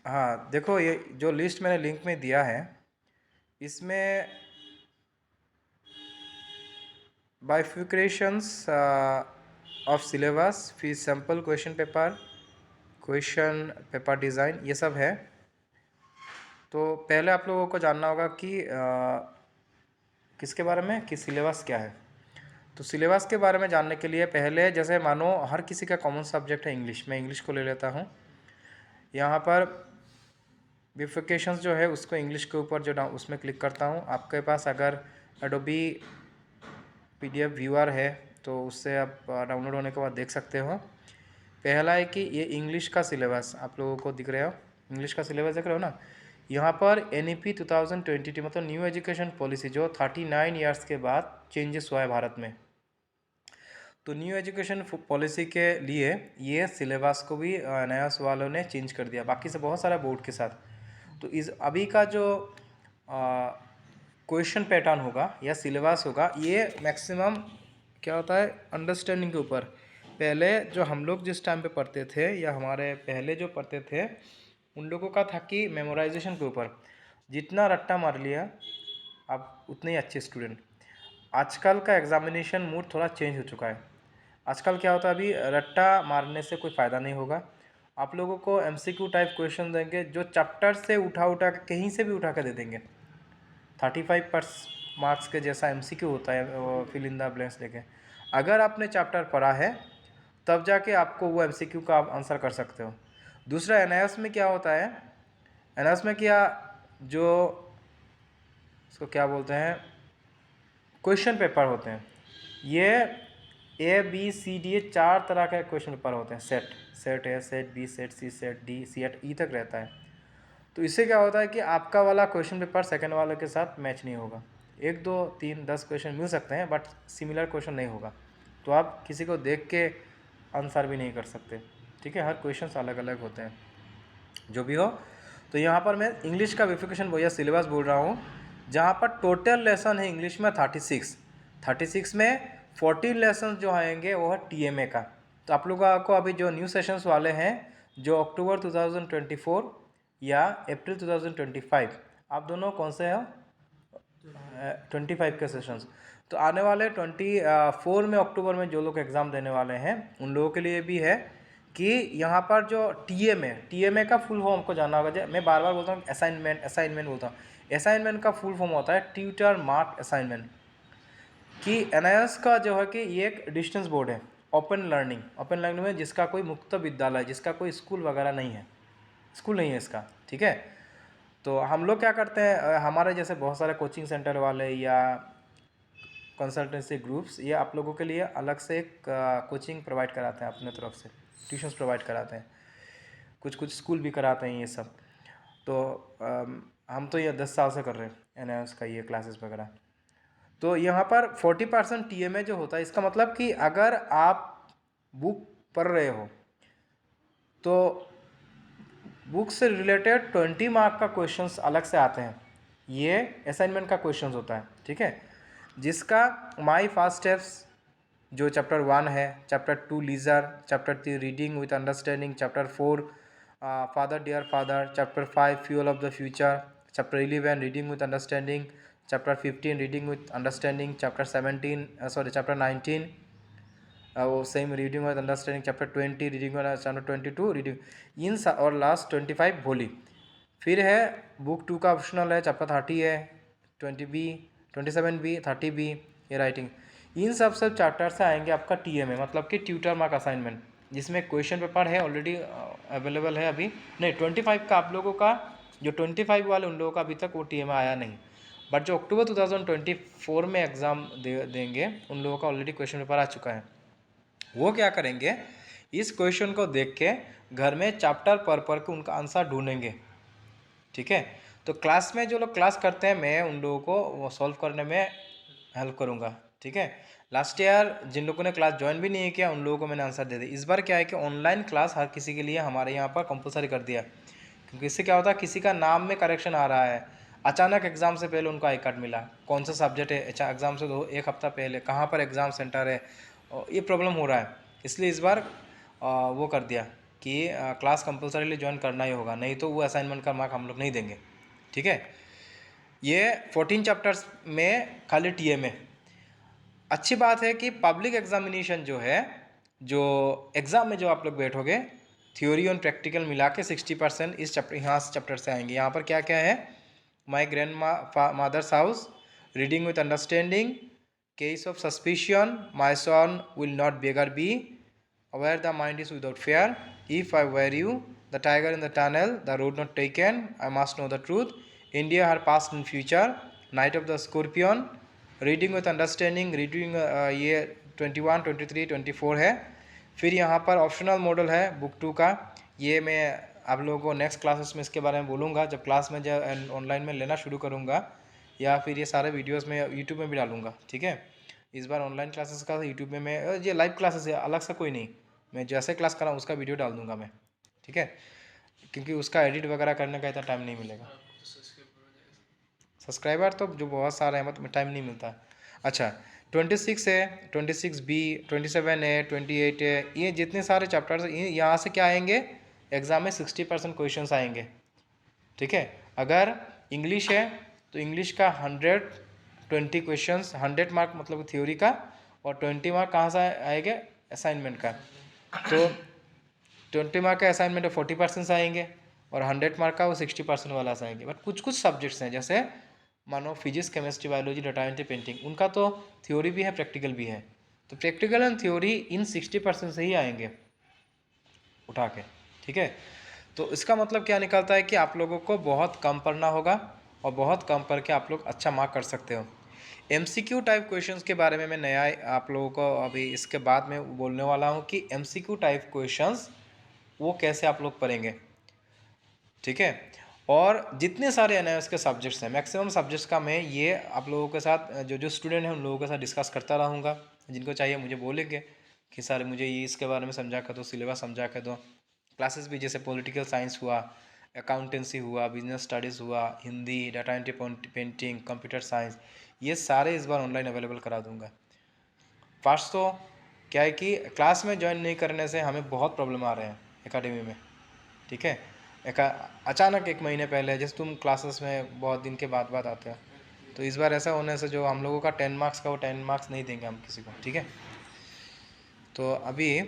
हाँ देखो, ये जो लिस्ट मैंने लिंक में दिया है, इसमें बाइफिकेशंस ऑफ सिलेबस, फिर सैम्पल क्वेश्चन पेपर डिज़ाइन, ये सब है। तो पहले आप लोगों को जानना होगा कि किसके बारे में, कि सिलेबस क्या है। तो सिलेबस के बारे में जानने के लिए पहले, जैसे मानो हर किसी का कॉमन सब्जेक्ट है इंग्लिश, मैं इंग्लिश को ले लेता हूँ। यहाँ पर बिफिकेशंस जो है उसको इंग्लिश के ऊपर जो उसमें क्लिक करता हूँ। आपके पास अगर एडोबी PDF व्यूअर है तो उससे आप डाउनलोड होने के बाद देख सकते हो। पहला है कि ये इंग्लिश का सिलेबस आप लोगों को दिख रहे हो, इंग्लिश का सिलेबस देख रहे हो ना। यहाँ पर NEP 2022 मतलब न्यू एजुकेशन पॉलिसी जो 39 ईयर्स के बाद चेंजेस हुआ है भारत में, तो न्यू एजुकेशन पॉलिसी के लिए ये सिलेबस को भी NIOS वालों ने चेंज कर दिया, बाकी से बहुत सारा बोर्ड के साथ। तो इस अभी का जो क्वेश्चन पैटर्न होगा या सिलेबस होगा, ये मैक्सिमम क्या होता है अंडरस्टैंडिंग के ऊपर। पहले जो हम लोग जिस टाइम पे पढ़ते थे या हमारे पहले जो पढ़ते थे उन लोगों का था कि मेमोराइजेशन के ऊपर, जितना रट्टा मार लिया आप उतने ही अच्छे स्टूडेंट। आजकल का एग्जामिनेशन मूड थोड़ा चेंज हो चुका है। आजकल क्या होता है, अभी रट्टा मारने से कोई फ़ायदा नहीं होगा। आप लोगों को MCQ टाइप क्वेश्चन देंगे जो चैप्टर से उठा के कहीं से भी उठा कर दे देंगे। 35 मार्क्स के जैसा MCQ होता है, फिल इन द ब्लैंक्स लेके। अगर आपने चैप्टर पढ़ा है तब जाके आपको वो MCQ का आप आंसर कर सकते हो। दूसरा NIOS में क्या होता है, NIOS में क्या जो इसको क्या बोलते हैं क्वेश्चन पेपर होते हैं, ये ABCD 4 तरह के क्वेश्चन पेपर होते हैं। Set A, set B, set C, set D, set E तक रहता है। तो इससे क्या होता है कि आपका वाला क्वेश्चन पेपर सेकंड वाले के साथ मैच नहीं होगा। 1 2 3 10 क्वेश्चन मिल सकते हैं बट सिमिलर क्वेश्चन नहीं होगा, तो आप किसी को देख के आंसर भी नहीं कर सकते। ठीक है, हर क्वेश्चन अलग अलग होते हैं। जो भी हो, तो यहाँ पर मैं इंग्लिश का वेरिफिकेशन या सिलेबस बोल रहा हूँ, जहाँ पर टोटल लेसन है इंग्लिश में 36 में 14 लेसन जो आएंगे वो है TMA का। तो आप लोगों को अभी जो न्यू सेशंस वाले हैं जो अक्टूबर 2024 या अप्रैल 2025, आप दोनों कौन से हो 25 के सेशंस, तो आने वाले 24 में अक्टूबर में जो लोग एग्ज़ाम देने वाले हैं उन लोगों के लिए भी है कि यहाँ पर जो TMA का फुल फॉर्म को जानना होगा। मैं बार बार बोलता हूँ असाइनमेंट बोलता हूँ। असाइनमेंट का फुल फॉर्म होता है ट्यूटर मार्क असाइनमेंट। कि NIOS का जो है कि ये एक डिस्टेंस बोर्ड है, ओपन लर्निंग में, जिसका कोई मुक्त विद्यालय, जिसका कोई स्कूल वगैरह नहीं है, स्कूल नहीं है इसका। ठीक है, तो हम लोग क्या करते हैं, हमारे जैसे बहुत सारे कोचिंग सेंटर वाले या कंसल्टेंसी ग्रुप्स, ये आप लोगों के लिए अलग से एक कोचिंग प्रोवाइड कराते हैं, अपने तरफ से ट्यूशन्स प्रोवाइड कराते हैं, कुछ स्कूल भी कराते हैं ये सब। तो हम तो ये 10 साल से कर रहे हैं NIOS का ये क्लासेस वगैरह। तो यहाँ पर 40% TMA जो होता है, इसका मतलब कि अगर आप बुक पढ़ रहे हो तो बुक से रिलेटेड 20 मार्क का क्वेश्चंस अलग से आते हैं, ये असाइनमेंट का क्वेश्चंस होता है। ठीक है, जिसका माई फास्ट स्टेप्स जो चैप्टर 1 है, chapter 2 leisure, chapter 3 reading with understanding, chapter 4 father dear father, chapter 5 fuel of the future, chapter 11 reading with understanding, chapter 15 reading with understanding, chapter 19 वो same reading with understanding, chapter 20 reading with chapter 22 reading in और last 25 भोली। फिर है book 2 का optional है, chapter 30 है, 20B 27B 30B ये writing. इन सब चैप्टर से आएंगे आपका TMA मतलब कि ट्यूटर मार्क असाइनमेंट, जिसमें क्वेश्चन पेपर है ऑलरेडी अवेलेबल है। अभी नहीं 25 का आप लोगों का, जो 25 वाले उन लोगों का अभी तक वो TMA आया नहीं, बट जो अक्टूबर 2024 में एग्ज़ाम देंगे उन लोगों का ऑलरेडी क्वेश्चन पेपर आ चुका है। वो क्या करेंगे, इस क्वेश्चन को देख के घर में चैप्टर पढ़ के उनका आंसर ढूंढेंगे। ठीक है, तो क्लास में जो लोग क्लास करते हैं मैं उन लोगों को वो सॉल्व करने में हेल्प करूँगा। ठीक है, लास्ट ईयर जिन लोगों ने क्लास ज्वाइन भी नहीं किया उन लोगों को मैंने आंसर दे दिया। इस बार क्या है कि ऑनलाइन क्लास हर किसी के लिए हमारे यहाँ पर कंपलसरी कर दिया, क्योंकि इससे क्या होता है किसी का नाम में करेक्शन आ रहा है, अचानक एग्ज़ाम से पहले उनको आई कार्ड मिला, कौन सा सब्जेक्ट है, अच्छा एग्ज़ाम से 1 हफ्ता पहले कहाँ पर एग्ज़ाम सेंटर है, और ये प्रॉब्लम हो रहा है। इसलिए इस बार वो कर दिया, कि क्लास कंपलसरीली ज्वाइन करना ही होगा, नहीं तो वो असाइनमेंट का मार्क हम लोग नहीं देंगे। ठीक है, ये 14 चैप्टर्स में खाली TMA। अच्छी बात है कि पब्लिक एग्जामिनेशन जो है, जो एग्ज़ाम में जो आप लोग बैठोगे, थ्योरी और प्रैक्टिकल मिला के 60% इस चैप्टर, यहाँ से चैप्टर से आएंगे। यहाँ पर क्या क्या है, my grandmother's house, reading with understanding, case of suspicion, my son will not beggar be, aware the mind is without fear, if I were you, the tiger in the tunnel, the road not taken, I must know the truth, India her past and future, night of the scorpion, reading with understanding, reading ये 21, 23, 24 है। फिर यहाँ पर optional model है book 2 का, ये मैं आप लोगों को नेक्स्ट क्लासेस में इसके बारे में बोलूँगा, जब क्लास में जब ऑनलाइन में लेना शुरू करूँगा, या फिर ये सारे वीडियोस में यूट्यूब में भी डालूँगा। ठीक है, इस बार ऑनलाइन क्लासेस का यूट्यूब में मैं, ये लाइव क्लासेस है, अलग से कोई नहीं, मैं जैसे क्लास कराऊँ उसका वीडियो डाल दूँगा मैं। ठीक है, क्योंकि उसका एडिट वगैरह करने का इतना टाइम नहीं मिलेगा। सब्सक्राइबर तो जो बहुत सारे हैं, मतलब टाइम नहीं मिलता। अच्छा, 26 है, 26B, 27 है, 28 है, ये जितने सारे चैप्टर्स यहाँ से क्या आएंगे, एग्ज़ाम में 60% क्वेश्चंस आएंगे। ठीक है, अगर इंग्लिश है तो इंग्लिश का 120 क्वेश्चंस, 100 मार्क मतलब थ्योरी का, और 20 मार्क कहाँ से आएंगे, असाइनमेंट का। तो 20 मार्क का असाइनमेंट 40% आएंगे, और 100 मार्क का वो 60% वाला आएंगे। बट कुछ कुछ सब्जेक्ट्स हैं, जैसे मानो physics, chemistry, biology, data entry, painting, उनका तो थ्योरी भी है, प्रैक्टिकल भी है, तो प्रैक्टिकल एंड थ्योरी इन 60% से ही आएंगे उठा के। ठीक है, तो इसका मतलब क्या निकलता है कि आप लोगों को बहुत कम पढ़ना होगा, और बहुत कम पढ़ के आप लोग अच्छा मार्क कर सकते हो। MCQ टाइप क्वेश्चंस के बारे में मैं नया आप लोगों को अभी इसके बाद में बोलने वाला हूँ कि MCQ टाइप क्वेश्चंस वो कैसे आप लोग पढ़ेंगे। ठीक है, और जितने सारे NIOS के सब्जेक्ट्स हैं, मैक्सिमम सब्जेक्ट्स का मैं ये आप लोगों के साथ, जो जो स्टूडेंट हैं उन लोगों के साथ डिस्कस करता रहूँगा। जिनको चाहिए मुझे बोलेंगे कि सर मुझे ये इसके बारे में समझा कर दो, सिलेबस समझा कर दो। क्लासेस भी जैसे पॉलिटिकल साइंस हुआ, अकाउंटेंसी हुआ, बिजनेस स्टडीज़ हुआ, Hindi, data entry, painting, computer science, ये सारे इस बार ऑनलाइन अवेलेबल करा दूँगा। फर्स्ट तो क्या है कि क्लास में ज्वाइन नहीं करने से हमें बहुत प्रॉब्लम आ रहे हैं एकेडमी में। ठीक है, अचानक 1 महीने पहले, जैसे तुम क्लासेस में बहुत दिन के बाद आते हो, तो इस बार ऐसा होने से जो हम लोगों का 10 मार्क्स का, वो 10 मार्क्स नहीं देंगे हम किसी को। ठीक है, तो अभी